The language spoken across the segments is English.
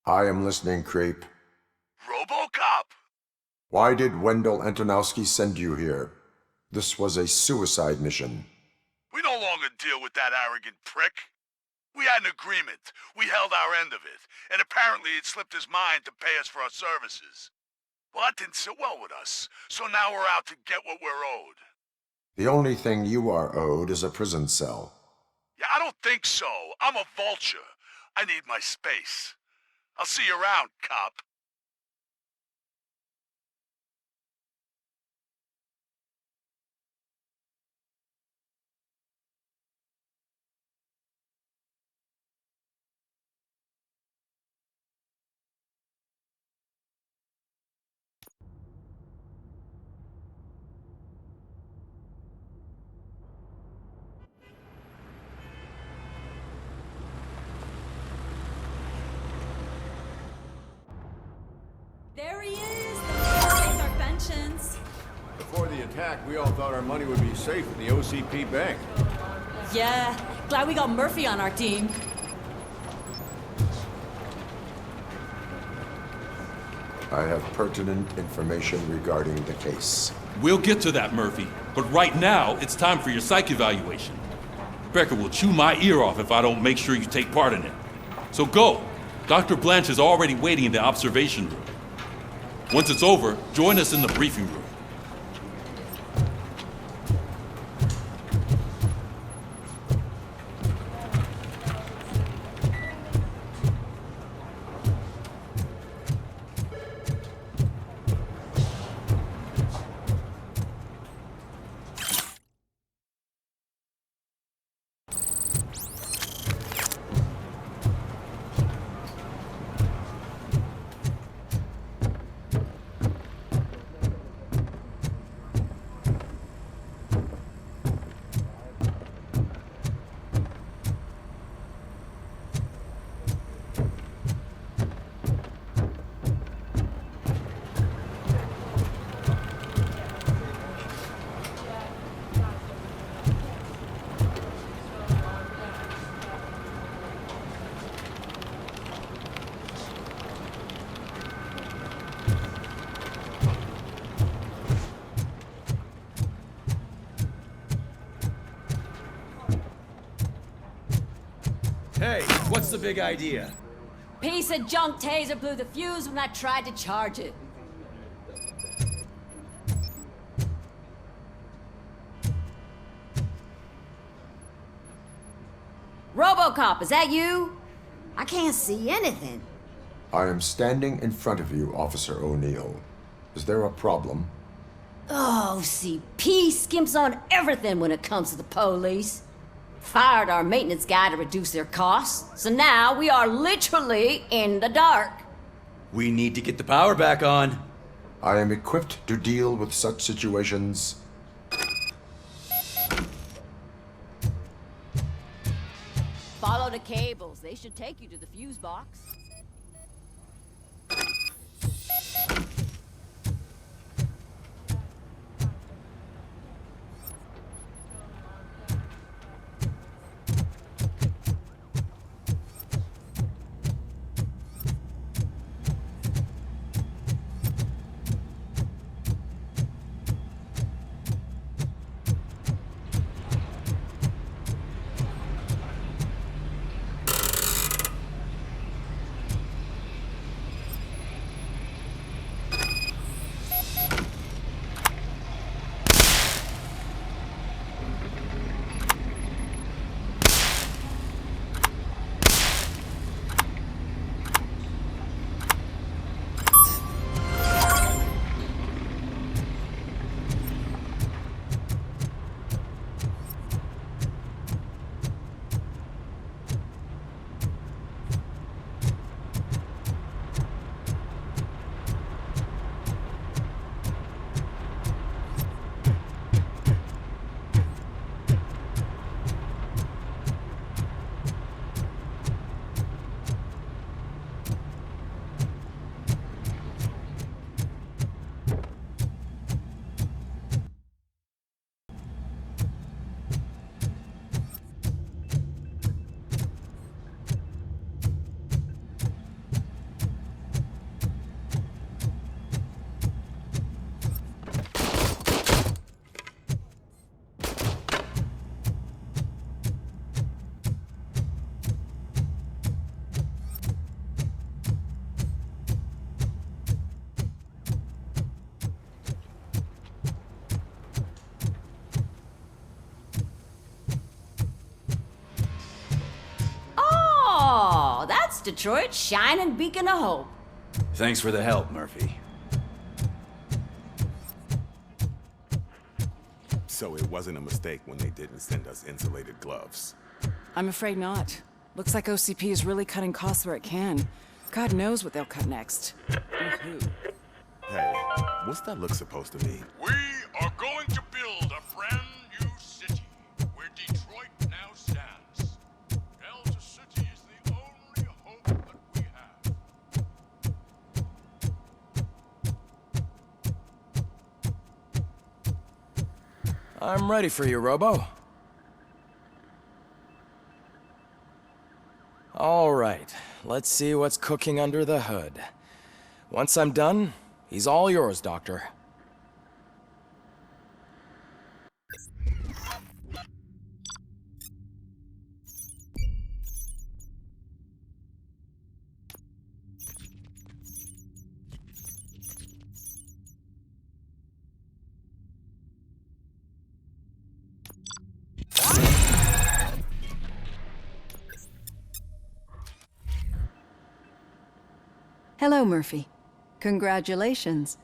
I am listening, creep. RoboCop! Why did Wendell Antonowski send you here? This was a suicide mission. We no longer deal with that arrogant prick. We had an agreement. We held our end of it, and apparently it slipped his mind to pay us for our services. Well, that didn't sit well with us, so now we're out to get what we're owed. The only thing you are owed is a prison cell. Yeah, I don't think so. I'm a vulture. I need my space. I'll see you around, cop. There he is! There's our pensions. Before the attack, we all thought our money would be safe in the OCP bank. Yeah, glad we got Murphy on our team. I have pertinent information regarding the case. We'll get to that, Murphy. But right now, it's time for your psych evaluation. Becker will chew my ear off if I don't make sure you take part in it. So go. Dr. Blanche is already waiting in the observation room. Once it's over, join us in the briefing room. Hey, what's the big idea? Piece of junk taser blew the fuse when I tried to charge it. RoboCop, is that you? I can't see anything. I am standing in front of you, Officer O'Neill. Is there a problem? Oh, CP skimps on everything when it comes to the police. Fired our maintenance guy to reduce their costs, so now we are literally in the dark. We need to get the power back on. I am equipped to deal with such situations. Follow the cables. They should take you to the fuse box. Detroit's shining beacon of hope. Thanks for the help, Murphy. So it wasn't a mistake when they didn't send us insulated gloves. I'm afraid not. Looks like OCP is really cutting costs where it can. God knows what they'll cut next. Woohoo. Hey, what's that look supposed to mean? We are going to build a brand new city where Detroit now stands. Delta City is the only hope that we have. I'm ready for you, Robo. All right, let's see what's cooking under the hood. Once I'm done, he's all yours, Doctor. Hello, Murphy. Congratulations.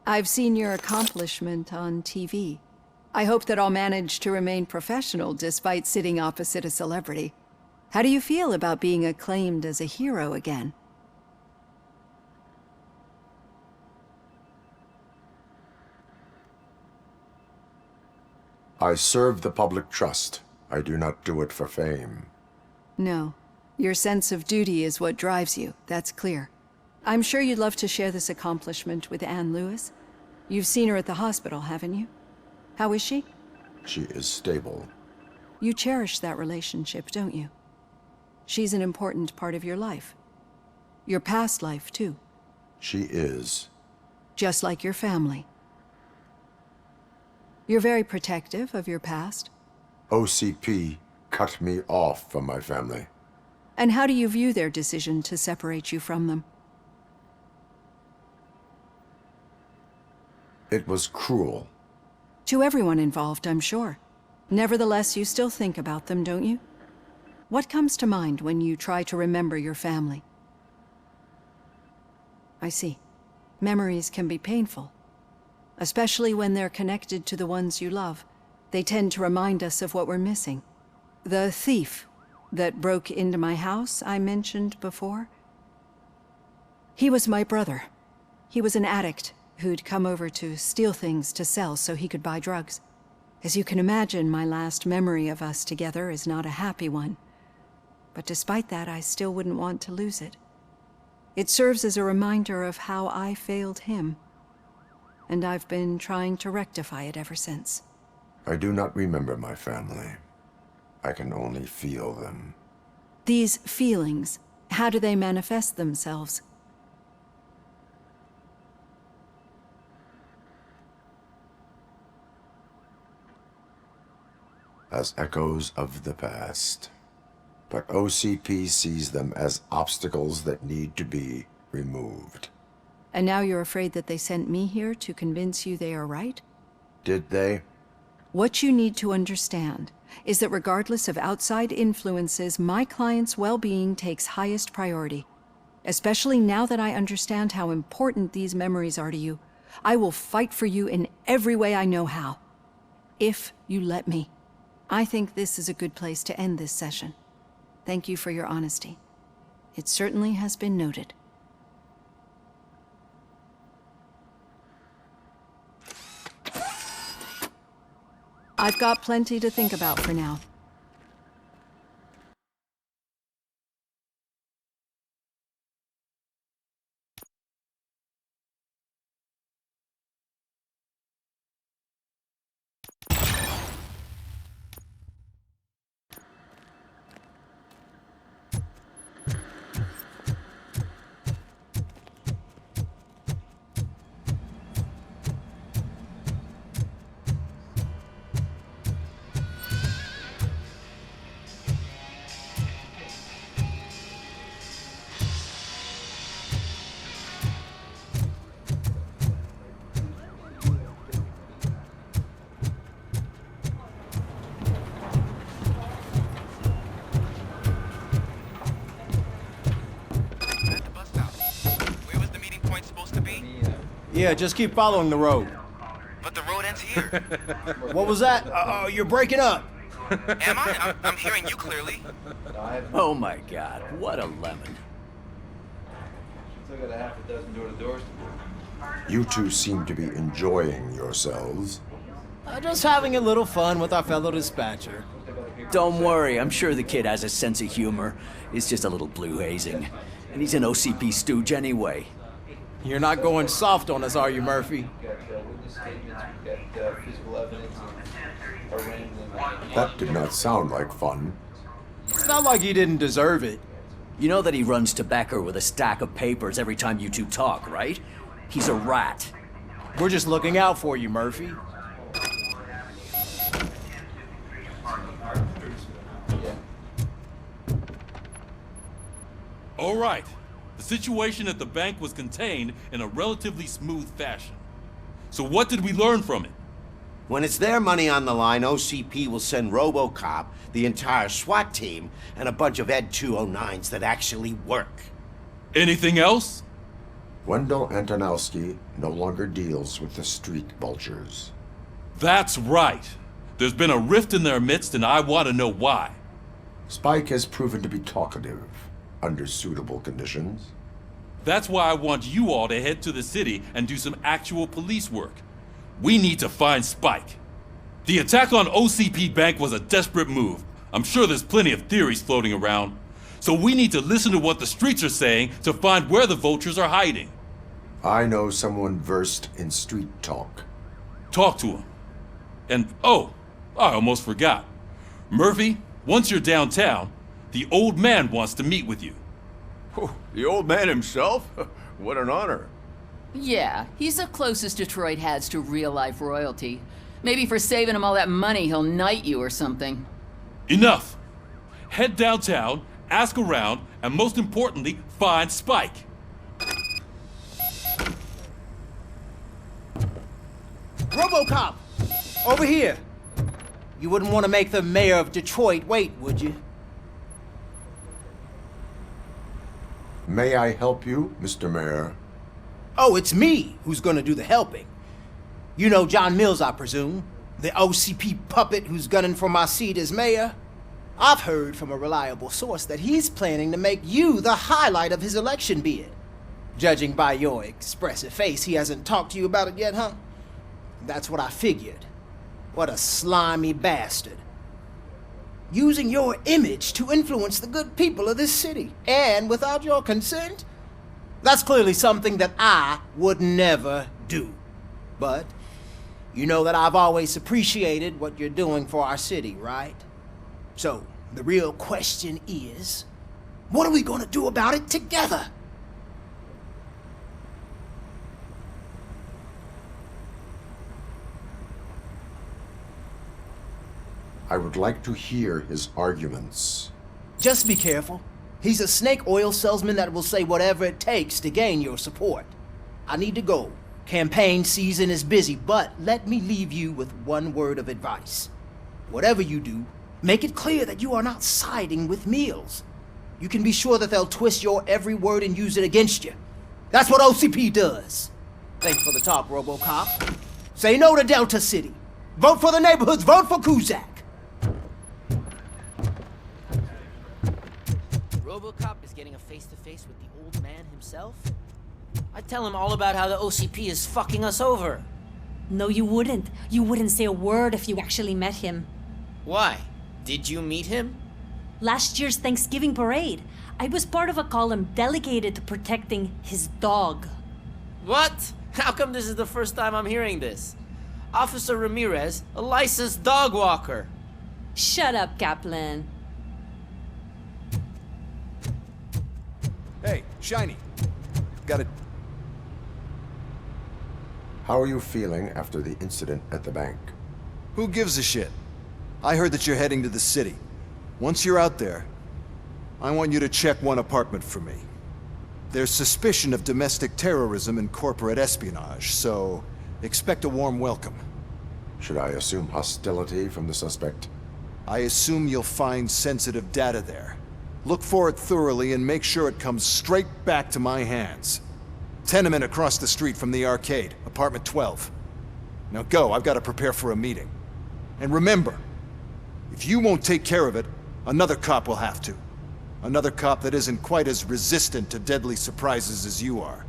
I've seen your accomplishment on TV. I hope that I'll manage to remain professional despite sitting opposite a celebrity. How do you feel about being acclaimed as a hero again? I serve the public trust. I do not do it for fame. No. Your sense of duty is what drives you, that's clear. I'm sure you'd love to share this accomplishment with Anne Lewis. You've seen her at the hospital, haven't you? How is she? She is stable. You cherish that relationship, don't you? She's an important part of your life. Your past life, too. She is. Just like your family. You're very protective of your past. OCP cut me off from my family. And how do you view their decision to separate you from them? It was cruel. To everyone involved, I'm sure. Nevertheless, you still think about them, don't you? What comes to mind when you try to remember your family? I see. Memories can be painful. Especially when they're connected to the ones you love. They tend to remind us of what we're missing. The thief that broke into my house I mentioned before? He was my brother. He was an addict who'd come over to steal things to sell so he could buy drugs. As you can imagine, my last memory of us together is not a happy one. But despite that, I still wouldn't want to lose it. It serves as a reminder of how I failed him. And I've been trying to rectify it ever since. I do not remember my family. I can only feel them. These feelings, how do they manifest themselves? As echoes of the past. But OCP sees them as obstacles that need to be removed. And now you're afraid that they sent me here to convince you they are right? Did they? What you need to understand is that regardless of outside influences, my client's well-being takes highest priority. Especially now that I understand how important these memories are to you. I will fight for you in every way I know how. If you let me. I think this is a good place to end this session. Thank you for your honesty. It certainly has been noted. I've got plenty to think about for now. Yeah, just keep following the road. But the road ends here. What was that? You're breaking up. Am I? I'm hearing you clearly. Oh my god, what a lemon. Still got a half a dozen door-to-doors to do. You two seem to be enjoying yourselves. Just having a little fun with our fellow dispatcher. Don't worry, I'm sure the kid has a sense of humor. It's just a little blue hazing. And he's an OCP stooge anyway. You're not going soft on us, are you, Murphy? We've got witness statements, we've got physical evidence, and rambling. That did not sound like fun. It's not like he didn't deserve it. You know that he runs to Becker with a stack of papers every time you two talk, right? He's a rat. We're just looking out for you, Murphy. All right. The situation at the bank was contained in a relatively smooth fashion. So what did we learn from it? When it's their money on the line, OCP will send RoboCop, the entire SWAT team, and a bunch of Ed 209s that actually work. Anything else? Wendell Antonowski no longer deals with the street vultures. That's right. There's been a rift in their midst, and I want to know why. Spike has proven to be talkative under suitable conditions. That's why I want you all to head to the city and do some actual police work. We need to find Spike. The attack on OCP Bank was a desperate move. I'm sure there's plenty of theories floating around. So we need to listen to what the streets are saying to find where the vultures are hiding. I know someone versed in street talk. Talk to him. And, oh, I almost forgot. Murphy, once you're downtown, the old man wants to meet with you. Oh, the old man himself? What an honor. Yeah, he's the closest Detroit has to real-life royalty. Maybe for saving him all that money, he'll knight you or something. Enough! Head downtown, ask around, and most importantly, find Spike. RoboCop! Over here! You wouldn't want to make the mayor of Detroit wait, would you? May I help you, Mr. Mayor? Oh, it's me who's gonna do the helping. You know John Mills, I presume? The OCP puppet who's gunning for my seat as mayor? I've heard from a reliable source that he's planning to make you the highlight of his election bid. Judging by your expressive face, he hasn't talked to you about it yet, huh? That's what I figured. What a slimy bastard. Using your image to influence the good people of this city, and without your consent? That's clearly something that I would never do. But you know that I've always appreciated what you're doing for our city, right? So, the real question is, what are we gonna do about it together? I would like to hear his arguments. Just be careful. He's a snake oil salesman that will say whatever it takes to gain your support. I need to go. Campaign season is busy, but let me leave you with one word of advice. Whatever you do, make it clear that you are not siding with Mills. You can be sure that they'll twist your every word and use it against you. That's what OCP does. Thanks for the talk, RoboCop. Say no to Delta City. Vote for the neighborhoods. Vote for Kuzak. RoboCop is getting a face-to-face with the old man himself? I'd tell him all about how the OCP is fucking us over. No, you wouldn't. You wouldn't say a word if you actually met him. Why? Did you meet him? Last year's Thanksgiving parade, I was part of a column delegated to protecting his dog. What? How come this is the first time I'm hearing this? Officer Ramirez, a licensed dog walker. Shut up, Kaplan. Hey, Shiny. Got it. How are you feeling after the incident at the bank? Who gives a shit? I heard that you're heading to the city. Once you're out there, I want you to check one apartment for me. There's suspicion of domestic terrorism and corporate espionage, so expect a warm welcome. Should I assume hostility from the suspect? I assume you'll find sensitive data there. Look for it thoroughly and make sure it comes straight back to my hands. tenement across the street from the arcade, apartment 12. Now go, I've got to prepare for a meeting. And remember, if you won't take care of it, another cop will have to. Another cop that isn't quite as resistant to deadly surprises as you are.